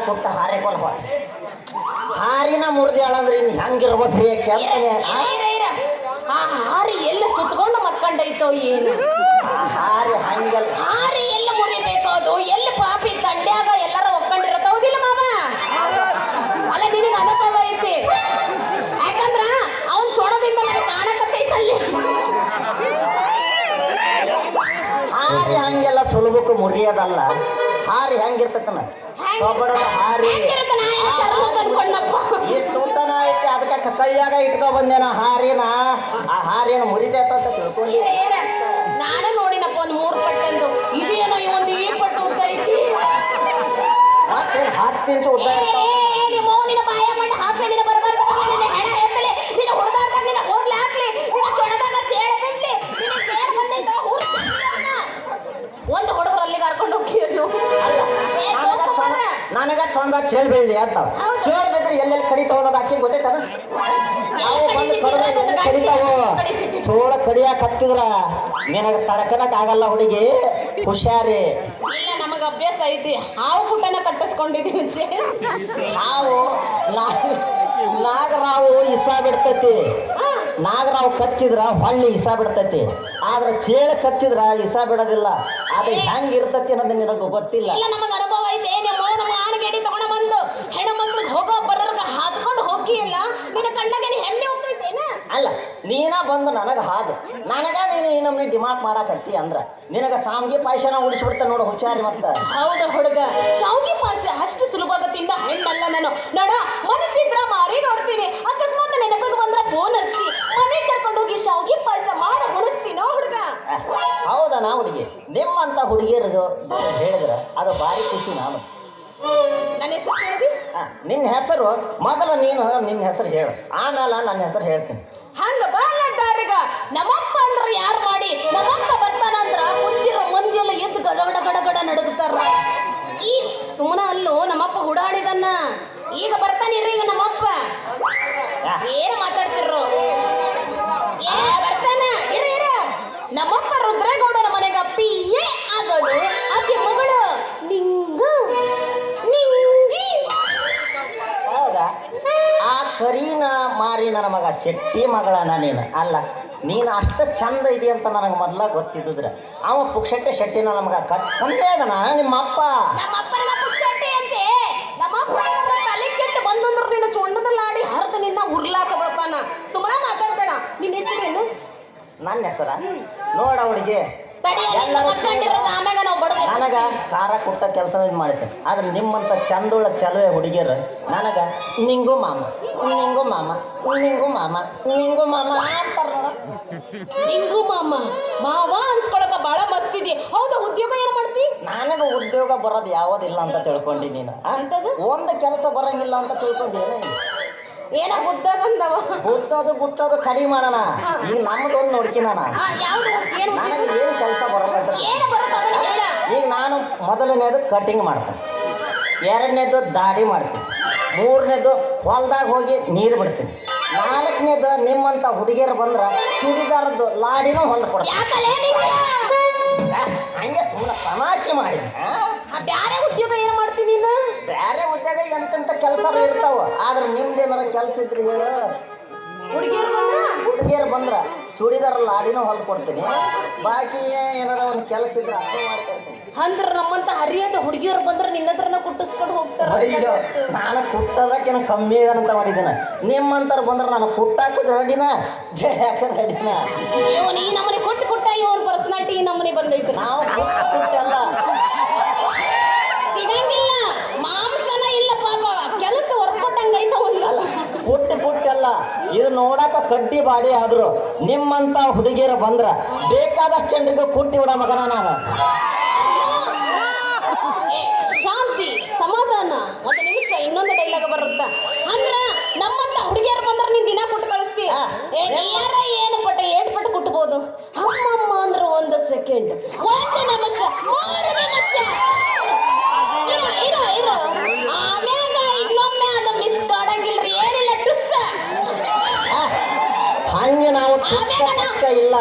ಕುಟ್ಟ ಹಾರೆಕೊಲ್ ಹಾರಿನ ಮುರಿದ್ಯಾಳ ಅಂದ್ರೆ ಇನ್ನು ಹೆಂಗಿರ್ಬೋದ್ರಿ ಕೆಲ್ಸನೇ ಆ ಹಾರಿ ಎಲ್ಲ ಸುತ್ಕೊಂಡು ಮಕ್ಕಂಡೈತೋ ಏನು ಹಾರಿ ಹಂಗಲ್ಲ ಹಾರಿ ಎಲ್ಲ ಮುರಿಬೇಕು ಅದು ಎಲ್ಲಿ ಪಾಪಿ ತಂಡ್ಯಾಗ ಎಲ್ಲಾರ ಒಕ್ಕೊಂಡಿರತ್ತ ಹೌದಿಲ್ಲ ಮಾಮ ಅಲ್ಲ ನಿನಗೆ ಅನುಭವ ಐತಿ ಯಾಕಂದ್ರ ಅವನ್ ಚೊಣದಿಂದ ಕಾಣಕತ್ತೈತಲ್ಲಿ ಹಾರಿ ಹಂಗೆಲ್ಲ ಸುಲಭಕ್ಕೆ ಮುರಿಯೋದಲ್ಲ ಹಾರಿ ಹೆಂಗಿರ್ತತನ ಹಾರಿ ತೂತನ ಐತಿ ಅದಕ್ಕೆ ಕೈಯಾಗ ಇಟ್ಕೊ ಬಂದೇನ ಹಾರಿನ ಆ ಹಾರಿನ ಮುರಿದೈತ ಅಂತ ತಿಳ್ಕೊಂಡು ನಾನು ನೋಡಿನಪ್ಪ ಒಂದು 3 ಪಟ್ಟಂದು ಇದೇನೋ ಒಂದು ಈ ಪಟ್ಟು ಉದ್ದ ಐತಿ ಮತ್ತೆ 10 ಇಂಚು ಉದ್ದ ನಿನ್ನ ಬಾಯ ಮಣ್ಣ ಹಾಕ್ಲಿ ನಿನ್ನ ಬರಬಾರ್ದು ನಿನ್ನ ಹೆಣ ಎತ್ತಲಿ ನಿನ್ನ ಹೊಡೆದಾಡ್ದಾಗ ನಿನ್ನ ಹೋರ್ಲೆ ಹಾಕ್ಲಿ ನಿನ್ನ ಚೊಣದಾಗ ಚೇಳ ಬಿಡ್ಲಿ ನಿನ್ನ ಸೇರ್ ಬಂದೈತ ಒಂದು ಹೊಡೆದ್ರು ಅಲ್ಲಿಗೆ ಕರ್ಕೊಂಡು ಹೋಗಿದ್ದು ಅಲ್ಲ ನನಗ ಚೊಣದಾಗ ಚೇಳ್ ಬೀಳ್ಲಿ ಅಂತ ಚೇಳ್ ಬಿದ್ರೆ ಎಲ್ಲೆಲ್ಲಿ ಕಡಿತಾವ ಅನ್ನೋದು ಅಕ್ಕಿ ಗೊತ್ತೈತನ ನಾವು ಬಂದು ಕಡಿದ್ರೆ ಎಲ್ಲಿ ಕಡಿತಾವೋ ಚೋಳ ಕಡಿಯಾಕ ಹತ್ತಿದ್ರ ನಿನಗೆ ತಡ್ಕನಕ್ ಆಗಲ್ಲ ಹುಡುಗಿ ಹುಷಾರಿ ಇಲ್ಲ ನಮಗ ಅಭ್ಯಾಸ ಐತಿ ಹಾವು ಪುಟ್ಟನ ಕಟ್ಟಿಸ್ಕೊಂಡಿದೀವಿ ನಾವು ನಾಗರಾವು ಇಸ ಬಿಡ್ತೈತಿ ನಾಗರಾವು ಕಚ್ಚಿದ್ರ ಹೊಳ್ಳಿ ಇಸ ಬಿಡ್ತೈತಿ ಆದ್ರೆ ಚೇಳ ಕಚ್ಚಿದ್ರ ಇಸ ಬಿಡೋದಿಲ್ಲ ಅದು ಹೆಂಗ್ ಇರ್ತೈತಿ ಅನ್ನೋದು ನಿನಗೆ ಗೊತ್ತಿಲ್ಲ ಇಲ್ಲ ನಮಗ ಅನುಭವ ಐತೆ ನಮ್ಮ ಆನಗೇಡಿ ತಗೊಂಡ ಬಂದು ಹೆಣ್ಣು ಮಕ್ಳಿಗೆ ಹೋಗೋ ಬರೋರ್ಗ ಹಾದ್ಕೊಂಡು ಹೋಗಿ ಇಲ್ಲ ನಿನ್ನ ಕಣ್ಣಾಗೆ ಹೆಮ್ಮೆ ಹೋಗ್ತೈತೇನ ಅಲ್ಲ ನೀನ ಬಂದು ನನಗೆ ಹಾದು ನನಗ ನೀನು ಈ ನಮ್ನಿ ದಿಮಾಕ್ ಮಾಡಾಕತ್ತಿ ಅಂದ್ರ ನಿನಗ ಸಾಮ್ಗಿ ಪಾಯಸನ ಉಳಿಸ್ಬಿಡ್ತ ನೋಡು ಹುಷಾರಿ ಮತ್ತ ಹೌದ ಹುಡುಗ ಶಾವ್ಗಿ ಪಾಯಸ ಅಷ್ಟು ಸುಲಭದ ತಿಂದ ಹೆಣ್ಣಲ್ಲ ನಾನು ನೋಡ ಮನಸ್ಸಿದ್ರ ಮಾರಿ ನೋಡ್ತೀನಿ ಅಕಸ್ಮಾತ್ ನೆನಪಿಗೆ ಬಂದ್ರ ಫೋನ್ ಹಚ್ಚಿ ಮನೆಗೆ ಕರ್ಕೊಂಡು ಹೋಗಿ ಶಾವ್ಗಿ ಪಾಯಸ ಮಾಡ ಉಳಿಸ್ತೀನೋ ಹುಡುಗ ಹೌದಾ ನಾ ಹುಡುಗಿ ನಿಮ್ಮಂತ ಹುಡುಗಿಯರು ಹೇಳಿದ್ರ ಅದು ಭಾರಿ ಖುಷಿ ನಾನು ನನ್ನ ಹೆಸರು ಹೇಳಿದಿ ನಿನ್ನ ಹೆಸರು ಮೊದಲು ನೀನು ನಿನ್ನ ಹೆಸರು ಹೇಳು ಆಮೇಲೆ ನನ್ನ ಹೆಸರು ಹೇಳ್ತೀನಿ ಹಂಗ ಬಾಳಡ್ಡಾರಿಗ ನಮ್ಮಪ್ಪ ಅಂದ್ರ ಯಾರು ಮಾಡಿ ನಮ್ಮಪ್ಪ ಬರ್ತಾನಂದ್ರ ಮುಂದಿರೋ ಮಂದಿಯೆಲ್ಲ ಎದ್ದು ಗಡಗಡ ಗಡಗಡ ನಡುಗ್ತಾರ ಈ ಸುಮ್ಮನ ಅಲ್ಲೂ ನಮ್ಮಪ್ಪ ಹುಡಾಡಿದನ್ನ ಈಗ ಬರ್ತಾನಿರ್ರಿ ಈಗ ನಮ್ಮಪ್ಪ ಏನ್ ಮಾತಾಡ್ತಿರ್ರು ಬರ್ತಾನ ಇರ ನಮ್ಮಪ್ಪ ರುದ್ರೇಗೌಡನ ಮನೆಗ ಅಪ್ಪಿಯೇ ಆಗೋದು ಆಕೆ ಮಗಳು ನಿಂಗು ನಿಂಗಿ ಹೌದಾ ಆ ಕರೀನ ಮಾರಿ ನನ್ನ ಮಗ ಶೆಟ್ಟಿ ಮಗಳನ ನೀನು ಅಲ್ಲ ನೀನು ಅಷ್ಟು ಚಂದ ಇದೆ ಅಂತ ನನಗೆ ಮೊದಲ ಗೊತ್ತಿದ್ದಿದ್ರೆ ಅವ ಪುಕ್ಷಟ್ಟೆ ಶೆಟ್ಟಿನ ನಮಗ ಕಮ್ಮಿ ಅದನ ನಿಮ್ಮಪ್ಪ ನಮ್ಮಪ್ಪನ ಪುಕ್ಷಟ್ಟಿ ಅಂತೆ ನಮ್ಮಪ್ಪ ತಲೆ ಕೆಟ್ಟು ಬಂದಂದ್ರ ನಿನ್ನ ಚೊಂಡದಲ್ಲಿ ಆಡಿ ಹರಿದ ನಿನ್ನ ಉರ್ಲಾಕ ಬರ್ತಾನ ಸುಮ್ಮನೆ ಮಾತಾಡ್ಬೇಡ ನಿನ್ನ ಹೆಸರೇನು ನನ್ನ ಹೆಸರ ನೋಡ ಅವಳಿಗೆ ನನಗ ಖಾರ ಕೊಟ್ಟ ಕೆಲಸ ಇದು ಮಾಡ್ತೇನೆ ಆದ್ರೆ ನಿಮ್ಮಂತ ಚಂದುಳ ಚಲುವೆ ಹುಡುಗಿಯರು ನನಗ ನಿಂಗು ಮಾಮ ನಿಂಗು ಮಾಮ ನಿಂಗು ಮಾಮ ನಿಂಗು ಮಾಮ ಅಂತಾರ ನಿಂಗು ಮಾಮ ಮಾವ ಅನ್ಸ್ಕೊಳಕ ಬಾಳ ಮಸ್ತಿದಿ ಹೌದಾ ಉದ್ಯೋಗ ಏನ್ ಮಾಡ್ತಿ ನನಗ ಉದ್ಯೋಗ ಬರೋದು ಯಾವುದಿಲ್ಲ ಅಂತ ತಿಳ್ಕೊಂಡಿ ನೀನು ಒಂದು ಕೆಲಸ ಬರಂಗಿಲ್ಲ ಅಂತ ತಿಳ್ಕೊಂಡೇನ ಏನ ಗುದ್ದದಂದವ ಗುಟ್ಟೋದು ಕಡಿಮೆ ಮಾಡೋಣ ಈಗ ನಮ್ಮದೊಂದು ನೋಡ್ಕಿ ನಾನು ನನಗೆ ಏನು ಕೆಲಸ ಬರಲ್ಲ ಈಗ ನಾನು ಮೊದಲನೇದು ಕಟಿಂಗ್ ಮಾಡ್ತೇನೆ ಎರಡನೇದು ದಾಡಿ ಮಾಡ್ತೀನಿ ಮೂರನೇದು ಹೊಲ್ದಾಗ ಹೋಗಿ ನೀರು ಬಿಡ್ತೀನಿ ನಾಲ್ಕನೇದು ನಿಮ್ಮಂತ ಹುಡುಗಿಯರು ಬಂದ್ರ ಚೂಡಿದಾರದ್ದು ಲಾಡಿನೂ ಹೊಲ್ದು ಕೊಡ್ತೀನಿ ಹಂಗೆ ಸುಮ್ಮನೆ ತಮಾಷೆ ಮಾಡಿದ್ದೆ ಬ್ಯಾರೆ ಉದ್ಯೋಗ ಏನ್ ಮಾಡ್ತೀನಿ ಬೇರೆ ಉದ್ಯೋಗ ಎಂತೆಂತ ಕೆಲಸ ಇರ್ತಾವ ಆದ್ರೆ ನಿಮ್ದೇನಾರ ಕೆಲಸ ಇದ್ರಿ ಹೇಳ ಹುಡುಗಿಯರು ಬಂದ್ರ ಚೂಡಿದಾರ ಲಾಡಿನೂ ಹೊಲ್ದು ಕೊಡ್ತೀನಿ ಬಾಕಿ ಏನಾರ ಒಂದು ಕೆಲಸ ಇದ್ರೆ ಅರ್ಥ ಮಾಡ್ಕೊಡ್ತೀನಿ ಅಂದ್ರ ನಮ್ಮಂತ ಹರಿಯದ ಹುಡುಗಿಯರು ಬಂದ್ರ ನಿನ್ನ ಹತ್ರನ ಕುಟ್ಟಿಸ್ಕೊಂಡು ಹೋಗ್ತಾರ ಅಯ್ಯೋ ನಾನು ಕುಟ್ಟೋದಕ್ಕೇನು ಕಮ್ಮಿ ಅಂತ ಮಾಡಿದ್ದೇನೆ ನಿಮ್ಮಂತರ ಬಂದ್ರೆ ನಾನು ಕುಟ್ಟಾಕೋದು ರೆಡಿನ ಜಡ್ಯಾಕ ರೆಡಿನ ಇವನು ಈ ನಮ್ಮನೆ ಕುಟ್ಟ ಇವನ್ ಪರ್ಸನಾಲಿಟಿ ಈ ನಮ್ಮನೆ ಬಂದೈತಿ ನಾವು ಕುಟ್ಟಲ್ಲ ಸಿಗಂಗಿಲ್ಲ ಮಾಂಸನ ಇಲ್ಲ ಪಾಪ ಕೆಲಸ ಹೊರ್ಕೊಟ್ಟಂಗೈತ ಒಂದಲ್ಲ ಕುಟ್ಟಲ್ಲ ಇದು ನೋಡಕ ಕಡ್ಡಿ ಬಾಡಿ ಆದ್ರು ನಿಮ್ಮಂತ ಹುಡುಗಿಯರು ಬಂದ್ರ ಬೇಕಾದಷ್ಟು ಜನರಿಗೆ ಕುಟ್ಟಿ ಬಿಡ ಮಗನ ನಾನು ಶಾಂತಿ ಸಮಾಧಾನ ಒಂದು ನಿಮಿಷ ಇನ್ನೊಂದು ಡೈಲಾಗ್ ಬರುತ್ತ ಅಂದ್ರ ನಮ್ಮಂತ ಹುಡುಗಿಯರು ಬಂದ್ರ ನೀನ್ ದಿನ ಕುಟ್ಟು ಕಳಿಸ್ತಿ ಯಾರ ಏನು ಪಟ್ಟ ಏಟ್ ಪಟ್ಟು ಕುಟ್ಬೋದು ಅಮ್ಮಮ್ಮ ಅಂದ್ರ 1 ಸೆಕೆಂಡ್ 1 ನಿಮಿಷ 3 ನಿಮಿಷ ಇರೋ ಆಮ್ಯಾಗ ಇನ್ನೊಮ್ಮೆ ಅದು ಮಿಸ್ ಕಾಡಂಗಿಲ್ರಿ ಏನಿಲ್ಲ ಟುಸ್ ಹಂಗೆ ನಾವು ಇಲ್ಲ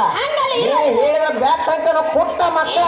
ಹೇಳಿದ್ರೆ ಬ್ಯಾಕ್ ತನಕ ಪುಟ್ಟ ಮಕ್ಕಳ